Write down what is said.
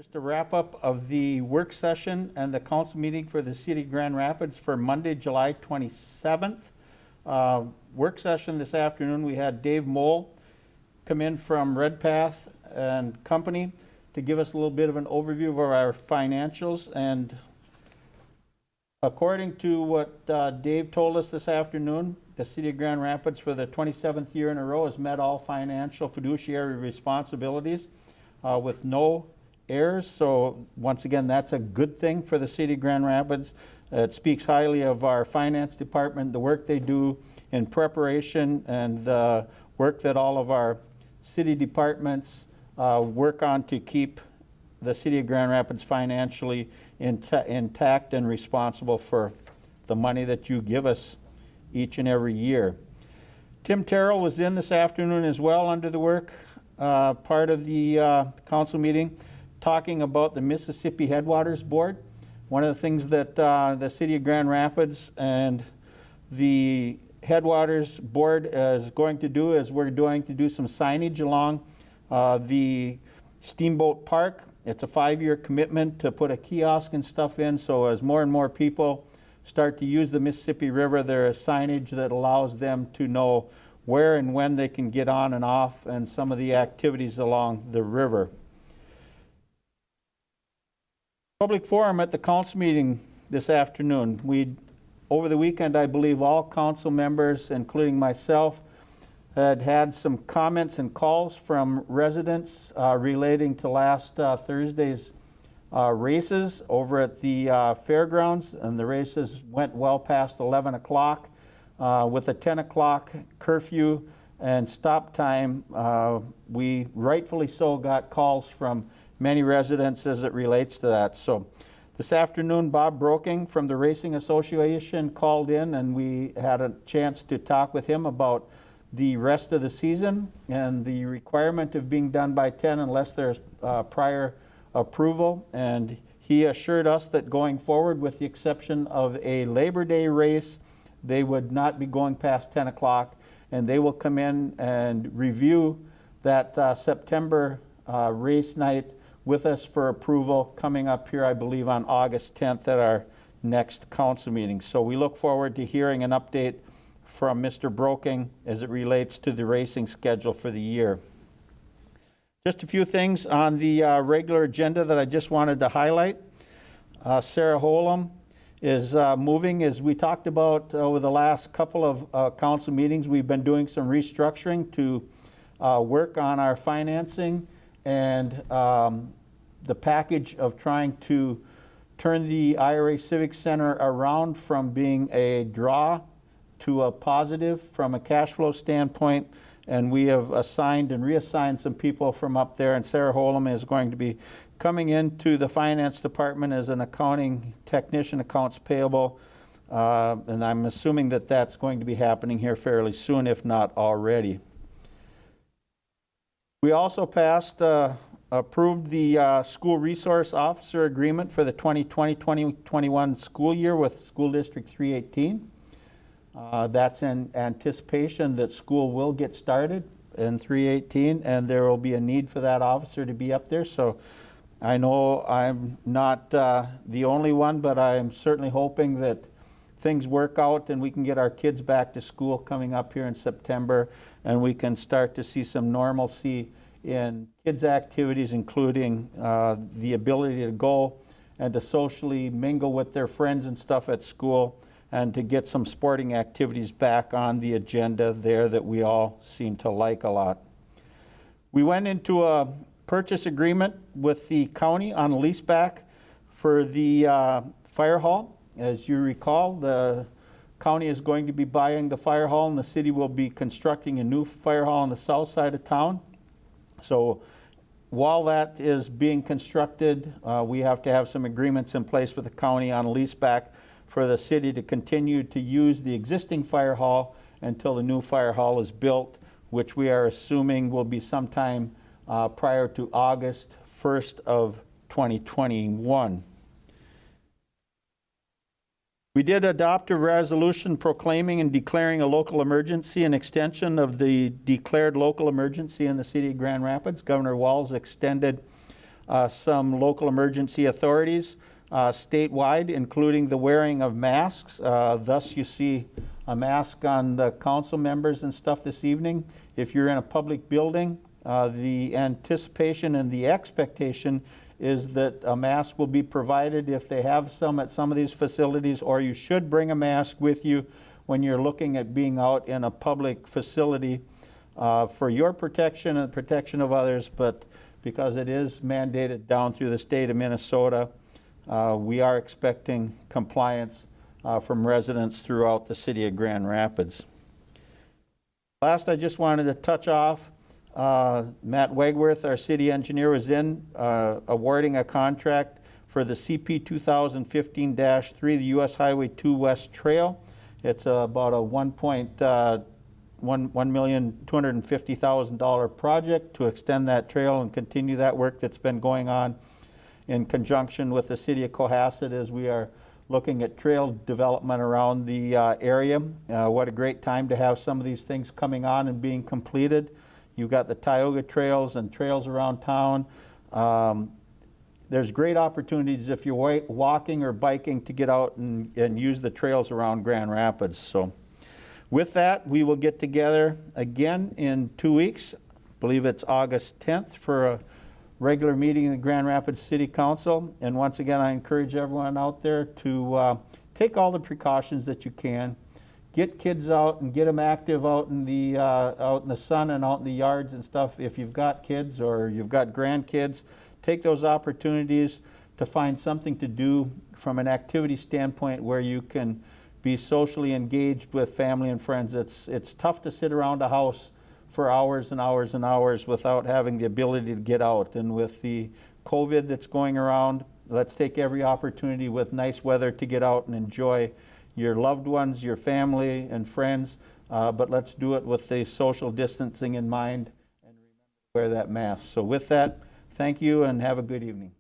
Just a wrap up of the work session and the council meeting for the City of Grand Rapids for Monday, July 27th. Work session this afternoon, we had Dave Mole come in from Redpath and Company to give us a little bit of an overview of our financials. And according to what Dave told us this afternoon, the City of Grand Rapids for the 27th year in a row has met all financial fiduciary responsibilities with no errors. So once again, that's a good thing for the City of Grand Rapids. It speaks highly of our finance department, the work they do in preparation, and the work that all of our city departments work on to keep the City of Grand Rapids financially intact and responsible for the money that you give us each and every year. Tim Terrell was in this afternoon as well under the work part of the council meeting, talking about the Mississippi Headwaters Board. One of the things that the City of Grand Rapids and the Headwaters Board is going to do is we're going to do some signage along the Steamboat Park. It's a 5-year commitment to put a kiosk and stuff in, so as more and more people start to use the Mississippi River, there is signage that allows them to know where and when they can get on and off and some of the activities along the river. Public forum at the council meeting this afternoon. Over the weekend, I believe all council members, including myself, had some comments and calls from residents relating to last Thursday's races over at the fairgrounds, and the races went well past 11 o'clock with a 10 o'clock curfew and stop time. We rightfully so got calls from many residents as it relates to that. So this afternoon, Bob Broking from the Racing Association called in, and we had a chance to talk with him about the rest of the season and the requirement of being done by 10 unless there's prior approval. And he assured us that going forward, with the exception of a Labor Day race, they would not be going past 10 o'clock, and they will come in and review that September race night with us for approval coming up here, I believe, on August 10th at our next council meeting. So we look forward to hearing an update from Mr. Broking as it relates to the racing schedule for the year. Just a few things on the regular agenda that I just wanted to highlight. Sarah Holum is moving, as we talked about over the last couple of council meetings. We've been doing some restructuring to work on our financing and the package of trying to turn the IRA Civic Center around from being a draw to a positive from a cash flow standpoint. And we have assigned and reassigned some people from up there, and Sarah Holum is going to be coming into the finance department as an accounting technician, accounts payable, and I'm assuming that that's going to be happening here fairly soon, if not already. We also approved the school resource officer agreement for the 2020-2021 school year with School District 318. That's in anticipation that school will get started in 318, and there will be a need for that officer to be up there. So I know I'm not the only one, but I am certainly hoping that things work out and we can get our kids back to school coming up here in September, and we can start to see some normalcy in kids' activities, including the ability to go and to socially mingle with their friends and stuff at school, and to get some sporting activities back on the agenda there that we all seem to like a lot. We went into a purchase agreement with the county on a leaseback for the fire hall. As you recall, the county is going to be buying the fire hall, and the city will be constructing a new fire hall on the south side of town. So while that is being constructed, we have to have some agreements in place with the county on a leaseback for the city to continue to use the existing fire hall until the new fire hall is built, which we are assuming will be sometime prior to August 1st of 2021. We did adopt a resolution proclaiming and declaring a local emergency, an extension of the declared local emergency in the city of Grand Rapids. Governor Walz extended some local emergency authorities statewide, including the wearing of masks. Thus, you see a mask on the council members and stuff this evening. If you're in a public building, the anticipation and the expectation is that a mask will be provided if they have some at some of these facilities, or you should bring a mask with you when you're looking at being out in a public facility for your protection and the protection of others, but because it is mandated down through the state of Minnesota, we are expecting compliance from residents throughout the city of Grand Rapids. Last, I just wanted to touch off, Matt Wegworth, our city engineer, was in awarding a contract for the CP 2015-3, the US Highway 2 West Trail. It's about a $1,250,000 project to extend that trail and continue that work that's been going on in conjunction with the city of Cohasset as we are looking at trail development around the area. What a great time to have some of these things coming on and being completed. You've got the Tioga trails and trails around town. There's great opportunities if you're walking or biking to get out and use the trails around Grand Rapids. So with that, we will get together again in 2 weeks. I believe it's August 10th for a regular meeting in the Grand Rapids City Council. And once again, I encourage everyone out there to take all the precautions that you can. Get kids out and get them active out in the sun and out in the yards and stuff. If you've got kids or you've got grandkids, take those opportunities to find something to do from an activity standpoint where you can be socially engaged with family and friends. It's tough to sit around a house for hours and hours and hours without having the ability to get out. And with the COVID that's going around, let's take every opportunity with nice weather to get out and enjoy your loved ones, your family and friends, but let's do it with the social distancing in mind and remember to wear that mask. So with that, thank you and have a good evening.